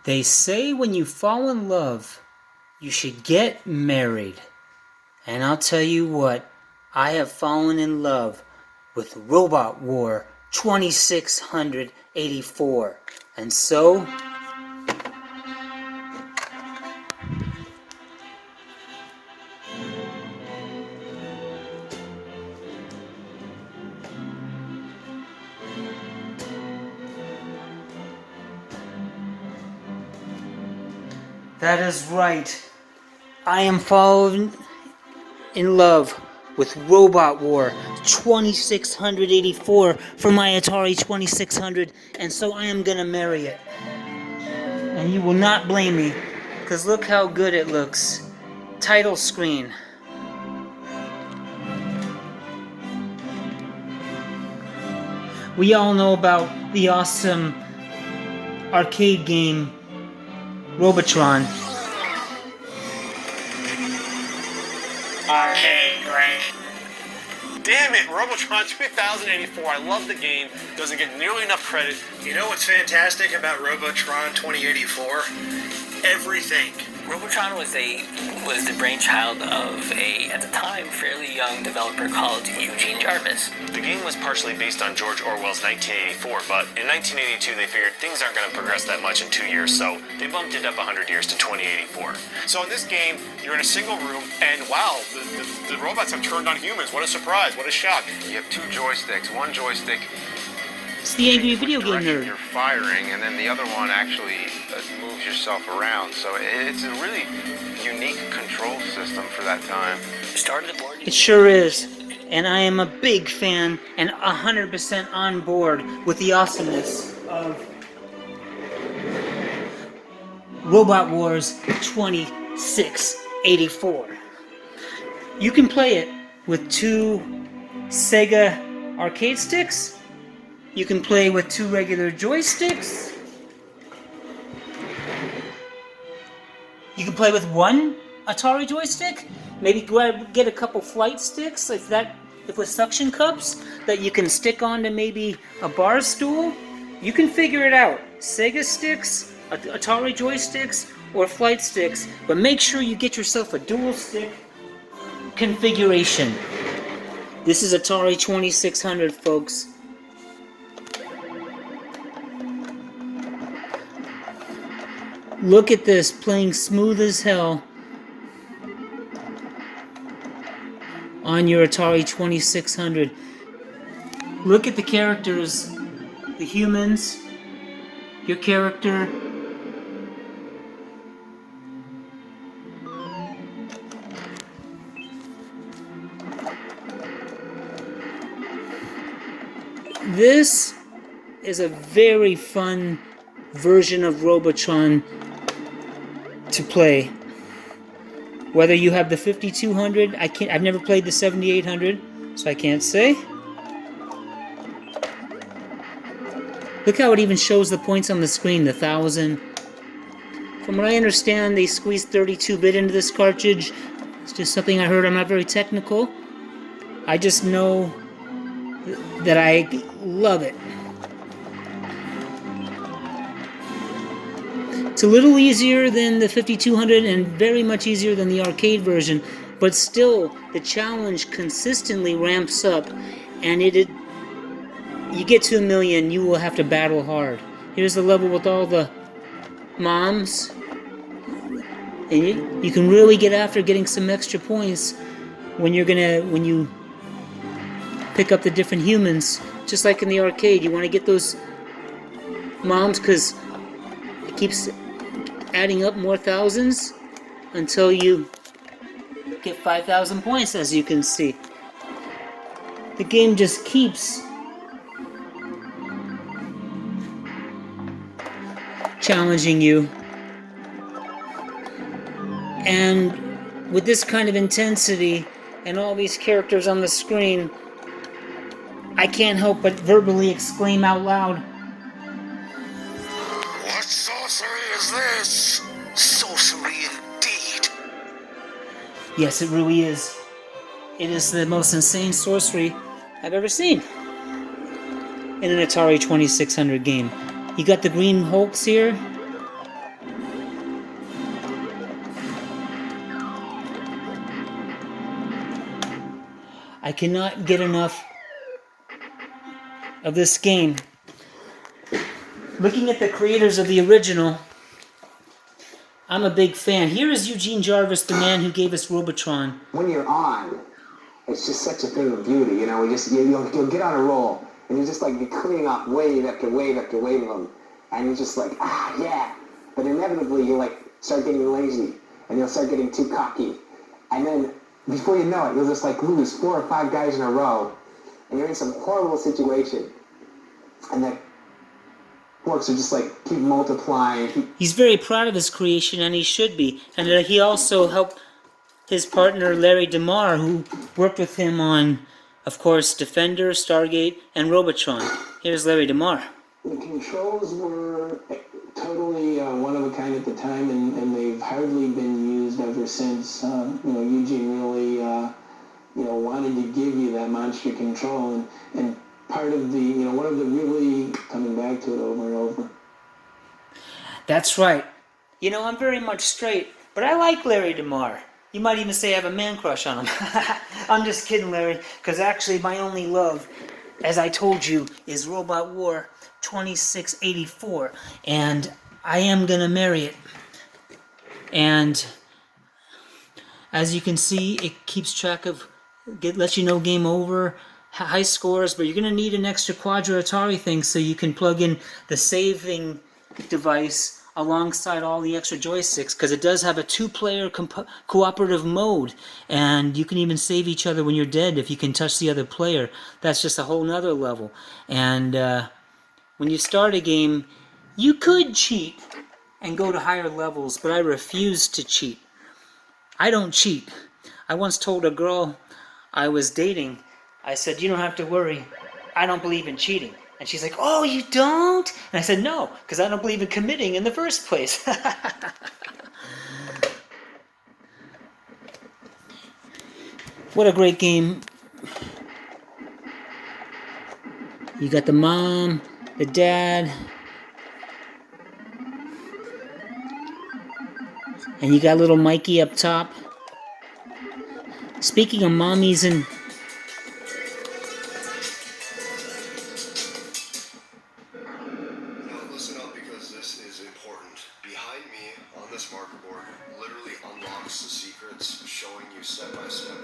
They say when you fall in love, you should get married. And I'll tell you what, I have fallen in love with Robot War 2684. And so, that is right. I am falling in love with Robot War 2684 for my Atari 2600, and so I am gonna marry it. And you will not blame me, because look how good it looks. Title screen. We all know about the awesome arcade game Robotron. Arcade great. Damn it, Robotron 2084. I love the game. Doesn't get nearly enough credit. You know what's fantastic about Robotron 2084? Everything. Robotron was the brainchild of a, at the time, fairly young developer called Eugene Jarvis. The game was partially based on George Orwell's 1984, but in 1982 they figured things aren't going to progress that much in 2 years, so they bumped it up 100 years to 2084. So in this game, you're in a single room, and wow, the robots have turned on humans. What a surprise, what a shock. You have two joysticks. One joystick It's the angry video game nerd. you're firing, and then the other one actually moves yourself around. So it's a really unique control system for that time. Started the board. It sure is. And I am a big fan and 100% on board with the awesomeness of Robot Wars 2684. You can play it with two Sega arcade sticks. You can play with two regular joysticks. You can play with one Atari joystick. Maybe get a couple flight sticks, if with suction cups that you can stick onto maybe a bar stool. You can figure it out. Sega sticks, Atari joysticks, or flight sticks. But make sure you get yourself a dual stick configuration. This is Atari 2600, folks. Look at this, playing smooth as hell on your Atari 2600. Look at the characters, the humans, your character. This is a very fun version of Robotron to play. Whether you have the 5200, I've never played the 7800, so I can't say. Look how it even shows the points on the screen, the 1000. From what I understand, they squeezed 32-bit into this cartridge. It's just something I heard. I'm not very technical. I just know that I love it. It's a little easier than the 5200 and very much easier than the arcade version, but still the challenge consistently ramps up, and you get to 1,000,000, you will have to battle hard. Here's the level with all the moms, and you can really get after getting some extra points when you pick up the different humans. Just like in the arcade, you want to get those moms because it keeps adding up more thousands until you get 5,000 points, as you can see. The game just keeps challenging you. And with this kind of intensity and all these characters on the screen, I can't help but verbally exclaim out loud, What sorcery is this? Sorcery indeed. yes, it really is. It is the most insane sorcery I've ever seen in an Atari 2600 game. You got the green Hulks here. I cannot get enough of this game. Looking at the creators of the original, I'm a big fan. Here is Eugene Jarvis, the man who gave us Robotron. When you're on, it's just such a thing of beauty, you know. You'll get on a roll, and you just like be cleaning off wave after wave after wave of them, and you're just like, yeah. But inevitably, you like start getting lazy, and you'll start getting too cocky, and then before you know it, you'll just like lose 4 or 5 guys in a row, and you're in some horrible situation, and the works are just like keep multiplying. He's very proud of his creation, and he should be. And he also helped his partner Larry DeMar, who worked with him on, of course, Defender, Stargate, and Robotron. Here's Larry DeMar. The controls were totally one of a kind at the time, and they've hardly been used ever since. Eugene really, wanted to give you that monster control, and part of the, one of the really coming back to it over and over. That's right. I'm very much straight, but I like Larry DeMar. You might even say I have a man crush on him. I'm just kidding, Larry, because actually my only love, as I told you, is Robot War 2684, and I am going to marry it. And as you can see, it keeps track of, lets you know game over, high scores, but you're going to need an extra Quadra ATARI thing so you can plug in the saving device alongside all the extra joysticks, because it does have a 2-player cooperative mode, and you can even save each other when you're dead if you can touch the other player. That's just a whole nother level. And when you start a game, you could cheat and go to higher levels, but I refuse to cheat. I don't cheat. I once told a girl I was dating, I said, you don't have to worry, I don't believe in cheating. And she's like, oh, you don't? And I said, no, because I don't believe in committing in the first place. What a great game. You got the mom, the dad, and you got little Mikey up top. Speaking of mommies and... Listen up, because this is important. Behind me on this marker board literally unlocks the secrets, showing you step by step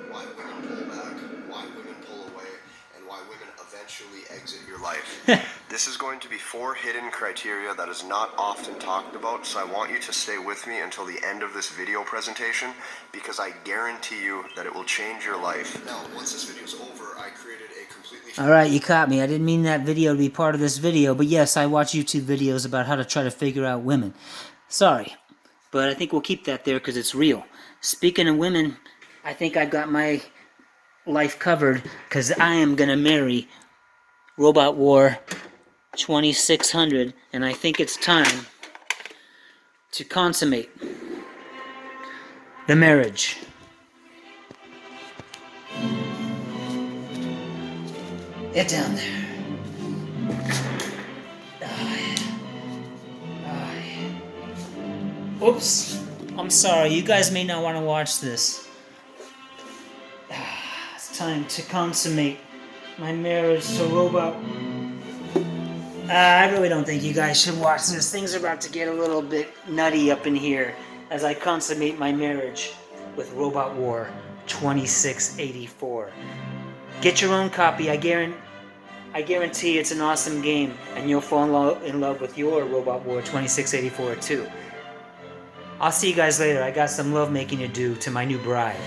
why women pull back, why women pull away, and why women eventually exit your life. This is going to be 4 hidden criteria that is not often talked about, so I want you to stay with me until the end of this video presentation, because I guarantee you that it will change your life. Now, once this video is over, I created a completely... Alright, you caught me. I didn't mean that video to be part of this video, but yes, I watch YouTube videos about how to try to figure out women. Sorry, but I think we'll keep that there because it's real. Speaking of women, I think I've got my life covered, because I am going to marry Robot War 2600, and I think it's time to consummate the marriage. Get down there. Oops. I'm sorry. You guys may not want to watch this. It's time to consummate my marriage to Robot. I really don't think you guys should watch this. Things are about to get a little bit nutty up in here as I consummate my marriage with Robot War 2684. Get your own copy. I guarantee it's an awesome game, and you'll fall in love with your Robot War 2684 too. I'll see you guys later. I got some love making to do to my new bride.